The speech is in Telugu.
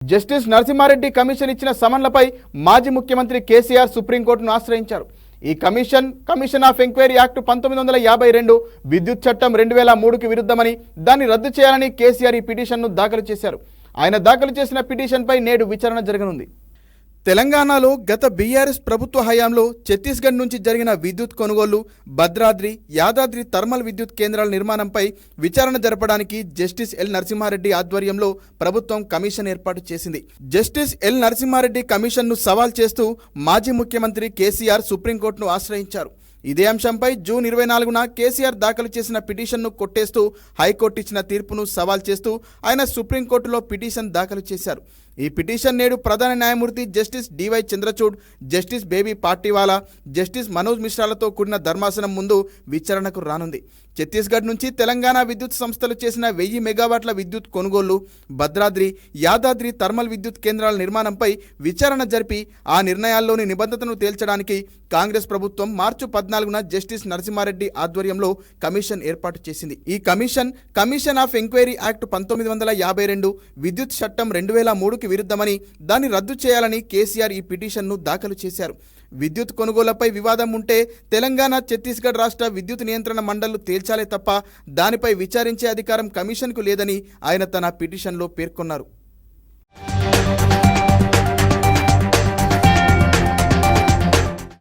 జస్టిస్ నరసింహారెడ్డి కమిషన్ ఇచ్చిన సమన్లపై మాజీ ముఖ్యమంత్రి కేసీఆర్ సుప్రీంకోర్టును ఆశ్రయించారు. ఈ కమిషన్ ఆఫ్ ఎంక్వైరీ యాక్ట్ 1952 విద్యుత్ చట్టం 2003కి విరుద్ధమని, దాన్ని రద్దు చేయాలని కేసీఆర్ ఈ పిటిషన్ను దాఖలు చేశారు. ఆయన దాఖలు చేసిన పిటిషన్పై నేడు విచారణ జరగనుంది. తెలంగాణలో గత బీఆర్ఎస్ ప్రభుత్వ హయాంలో ఛత్తీస్గఢ్ నుంచి జరిగిన విద్యుత్ కొనుగోలు, భద్రాద్రి, యాదాద్రి థర్మల్ విద్యుత్ కేంద్రాల నిర్మాణంపై విచారణ జరపడానికి జస్టిస్ ఎల్ నరసింహారెడ్డి ఆధ్వర్యంలో ప్రభుత్వం కమిషన్ ఏర్పాటు చేసింది. జస్టిస్ ఎల్ నరసింహారెడ్డి కమిషన్ను సవాల్ చేస్తూ మాజీ ముఖ్యమంత్రి కేసీఆర్ సుప్రీంకోర్టును ఆశ్రయించారు. ఇదే అంశంపై జూన్ 24న కేసీఆర్ దాఖలు చేసిన పిటిషన్ను కొట్టేస్తూ హైకోర్టు ఇచ్చిన తీర్పును సవాల్ చేస్తూ ఆయన సుప్రీంకోర్టులో పిటిషన్ దాఖలు చేశారు. ఈ పిటిషన్ నేడు ప్రధాన న్యాయమూర్తి జస్టిస్ డివై చంద్రచూడ్, జస్టిస్ బేబీ పార్టీవాలా, జస్టిస్ మనోజ్ మిశ్రాలతో కూడిన ధర్మాసనం ముందు విచారణకు రానుంది. ఛత్తీస్గఢ్ నుంచి తెలంగాణ విద్యుత్ సంస్థలు చేసిన 1000 మెగావాట్ల విద్యుత్ కొనుగోలు, భద్రాద్రి, యాదాద్రి థర్మల్ విద్యుత్ కేంద్రాల నిర్మాణంపై విచారణ జరిపి ఆ నిర్ణయాల్లోని నిబద్ధతను తేల్చడానికి కాంగ్రెస్ ప్రభుత్వం మార్చి 14న జస్టిస్ నరసింహారెడ్డి ఆధ్వర్యంలో కమిషన్ ఏర్పాటు చేసింది. ఈ కమిషన్ ఆఫ్ ఎంక్వైరీ యాక్ట్ 1952 విద్యుత్ చట్టం 2003కి విరుద్ధమని, దాన్ని రద్దు చేయాలని కేసీఆర్ ఈ పిటిషన్ను దాఖలు చేశారు. విద్యుత్ కొనుగోళ్లపై వివాదం ఉంటే తెలంగాణ, ఛత్తీస్గఢ్ రాష్ట్ర విద్యుత్ నియంత్రణ మండళ్లు తేల్చాలే తప్ప దానిపై విచారించే అధికారం కమిషన్కు లేదని ఆయన తన పిటిషన్లో పేర్కొన్నారు.